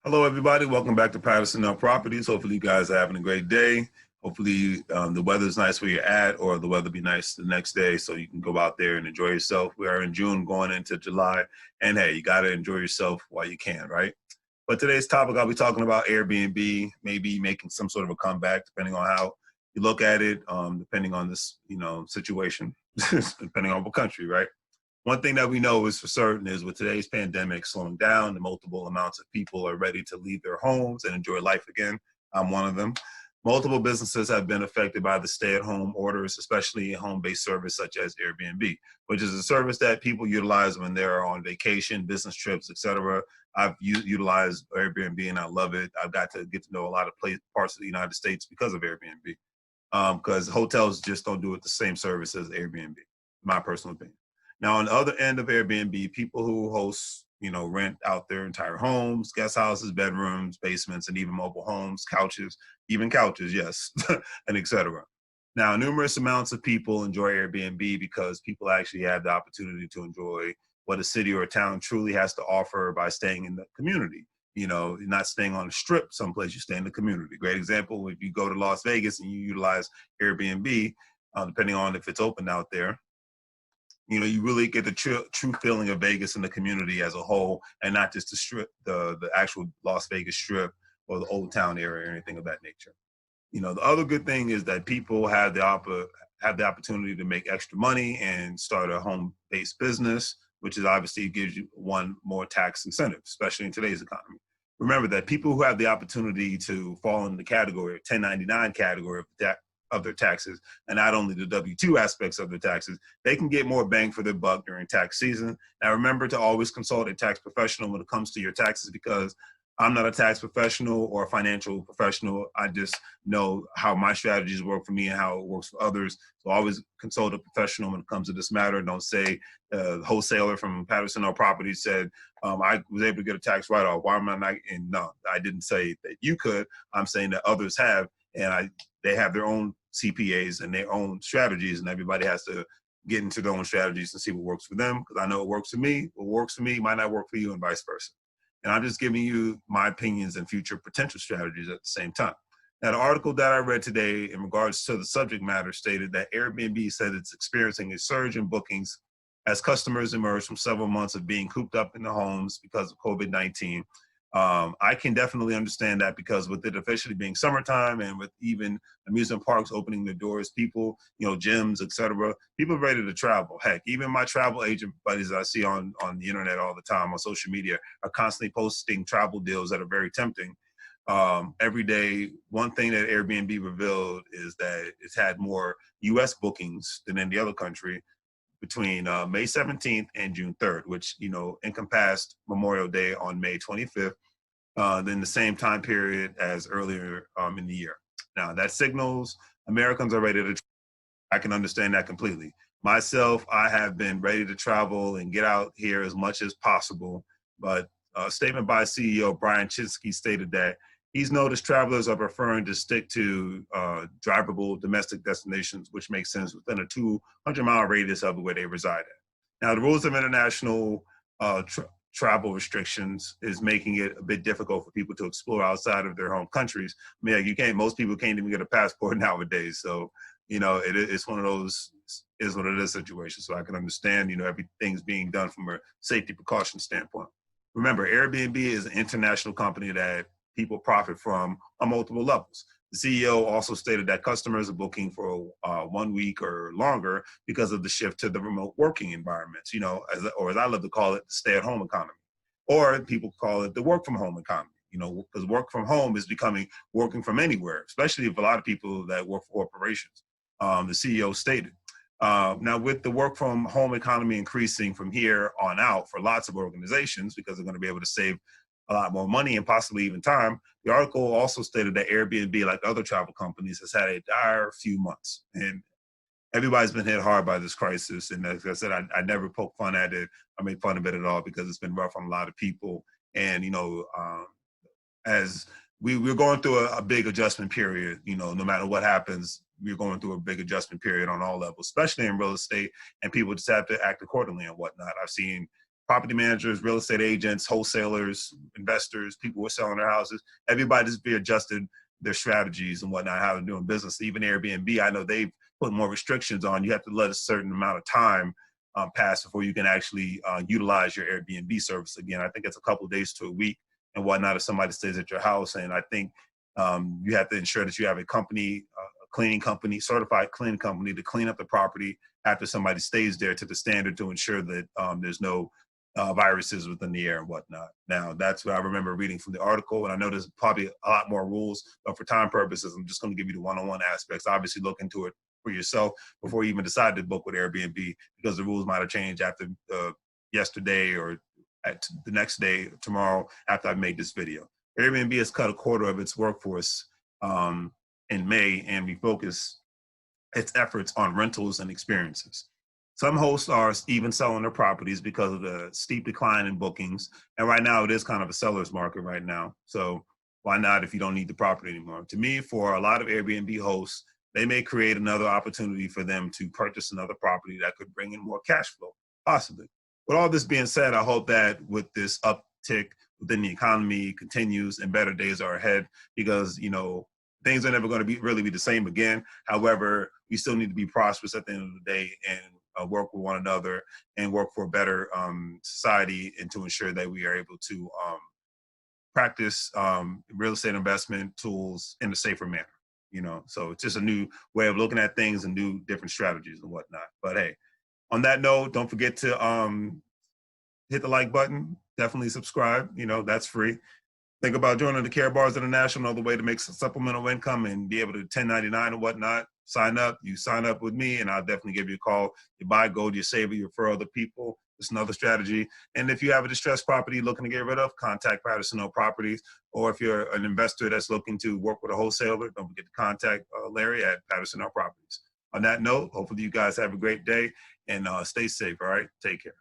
Hello, everybody. Welcome back to Patterson Properties. Hopefully, you guys are having a great day. Hopefully, the weather's nice where you're at, or the weather be nice the next day so you can go out there and enjoy yourself. We are in June going into July, and hey, you got to enjoy yourself while you can, right? But today's topic, I'll be talking about Airbnb, maybe making some sort of a comeback, depending on how you look at it, depending on this, situation, depending on what country, right? One thing that we know is for certain is with today's pandemic slowing down, the multiple amounts of people are ready to leave their homes and enjoy life again. I'm one of them. Multiple businesses have been affected by the stay-at-home orders, especially home-based service such as Airbnb, which is a service that people utilize when they're on vacation, business trips, etc. I've utilized Airbnb and I love it. I've got to get to know a lot of parts of the United States because of Airbnb, because hotels just don't do it the same service as Airbnb, my personal opinion. Now, on the other end of Airbnb, people who host, rent out their entire homes, guest houses, bedrooms, basements, and even mobile homes, couches, yes, and etc. Now, numerous amounts of people enjoy Airbnb because people actually have the opportunity to enjoy what a city or a town truly has to offer by staying in the community. You're not staying on a strip someplace, you stay in the community. Great example, if you go to Las Vegas and you utilize Airbnb, depending on if it's open out there, you really get the true feeling of Vegas and the community as a whole, and not just the strip, the actual Las Vegas Strip or the Old Town area or anything of that nature. The other good thing is that people have the opportunity to make extra money and start a home-based business, which is obviously gives you one more tax incentive, especially in today's economy. Remember that people who have the opportunity to fall in the category, 1099 category of their taxes, and not only the W-2 aspects of their taxes, they can get more bang for their buck during tax season. Now, remember to always consult a tax professional when it comes to your taxes, because I'm not a tax professional or a financial professional. I just know how my strategies work for me and how it works for others. So always consult a professional when it comes to this matter. Don't say the wholesaler from Patterson Properties said, I was able to get a tax write-off. Why am I not? And no, I didn't say that you could. I'm saying that others have, and they have their own CPAs and their own strategies, and everybody has to get into their own strategies and see what works for them. Because I know it works for me. What works for me might not work for you, and vice versa. And I'm just giving you my opinions and future potential strategies at the same time. Now, the article that I read today in regards to the subject matter stated that Airbnb said it's experiencing a surge in bookings as customers emerge from several months of being cooped up in their homes because of COVID-19. I can definitely understand that, because with it officially being summertime and with even amusement parks opening their doors, people, gyms, etc., people are ready to travel. Heck, even my travel agent buddies that I see on the internet all the time on social media are constantly posting travel deals that are very tempting. Every day, one thing that Airbnb revealed is that it's had more U.S. bookings than any other country between May 17th and June 3rd, which, encompassed Memorial Day on May 25th, than the same time period as earlier in the year. Now, that signals Americans are ready to travel. I can understand that completely. Myself, I have been ready to travel and get out here as much as possible, but a statement by CEO Brian Chesky stated that he's noticed travelers are preferring to stick to drivable domestic destinations, which makes sense, within a 200-mile radius of where they reside at. Now, the rules of international travel restrictions is making it a bit difficult for people to explore outside of their home countries. I mean, like, most people can't even get a passport nowadays. So, it's one of those is what it is situations. So I can understand, everything's being done from a safety precaution standpoint. Remember, Airbnb is an international company that people profit from on multiple levels. The CEO also stated that customers are booking for 1 week or longer because of the shift to the remote working environments, as I love to call it, the stay-at-home economy. Or people call it the work-from-home economy, because work from home is becoming working from anywhere, especially if a lot of people that work for corporations, the CEO stated. Now, with the work from home economy increasing from here on out for lots of organizations, because they're going to be able to save a lot more money and possibly even time, the article also stated that Airbnb, like other travel companies, has had a dire few months. And everybody's been hit hard by this crisis. And as I said, I never poke fun at it. I make fun of it at all, because it's been rough on a lot of people. And, as we're going through a big adjustment period, no matter what happens, we're going through a big adjustment period on all levels, especially in real estate, and people just have to act accordingly and whatnot. I've seen property managers, real estate agents, wholesalers, investors, people who are selling their houses. Everybody's readjusted their strategies and whatnot, how they're doing business. Even Airbnb, I know they've put more restrictions on. You have to let a certain amount of time pass before you can actually utilize your Airbnb service again. I think it's a couple of days to a week and whatnot if somebody stays at your house. And I think you have to ensure that you have a company, a cleaning company, certified cleaning company to clean up the property after somebody stays there to the standard to ensure that there's no viruses within the air and whatnot. Now, that's what I remember reading from the article, and I know there's probably a lot more rules, but for time purposes, I'm just going to give you the one-on-one aspects. Obviously, look into it for yourself before you even decide to book with Airbnb, because the rules might have changed after yesterday or at the next day, tomorrow, after I made this video. Airbnb has cut a quarter of its workforce in May and refocused its efforts on rentals and experiences. Some hosts are even selling their properties because of the steep decline in bookings. And right now it is kind of a seller's market right now. So why not if you don't need the property anymore? To me, for a lot of Airbnb hosts, they may create another opportunity for them to purchase another property that could bring in more cash flow, possibly. With all this being said, I hope that with this uptick within the economy continues and better days are ahead, because, you know, things are never going to really be the same again. However, we still need to be prosperous at the end of the day and work with one another and work for a better society, and to ensure that we are able to practice real estate investment tools in a safer manner. You know, so it's just a new way of looking at things and new different strategies and whatnot. But hey, on that note, don't forget to hit the like button. Definitely subscribe. You know, that's free. Think about joining the Care Bars International, another way to make some supplemental income and be able to 1099 and whatnot. Sign up. You sign up with me, and I'll definitely give you a call. You buy gold, you save it, you refer other people. It's another strategy. And if you have a distressed property looking to get rid of, contact Patterson Hill Properties. Or if you're an investor that's looking to work with a wholesaler, don't forget to contact Larry at Patterson Hill Properties. On that note, hopefully you guys have a great day and stay safe. All right, take care.